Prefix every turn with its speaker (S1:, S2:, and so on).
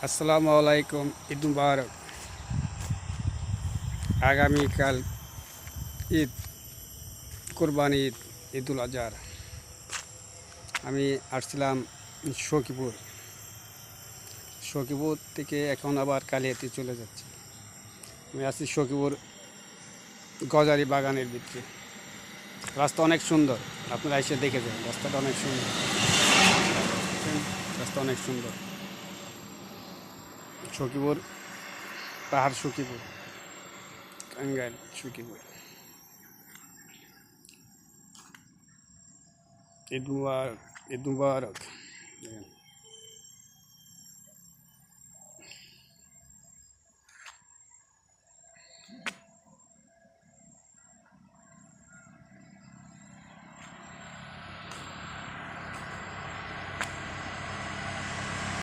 S1: আসসালামু আলাইকুম, ঈদ মুবারক। আগামীকাল ঈদ, কোরবানি ঈদ, ঈদুল আজহার। আমি আসছিলাম সখীপুর। সখীপুর থেকে এখন আবার কালিয়াতি চলে যাচ্ছি। আমি আছি সখীপুর গজারি বাগানের ভিতরে। রাস্তা অনেক সুন্দর, আপনারা এসে দেখে যান। রাস্তাটা অনেক সুন্দর, রাস্তা অনেক সুন্দর। সখীপুর, পাহাড় সখীপুর, টাঙ্গাইল সখীপুর। ঈদ মুবারক, ঈদ মুবারক।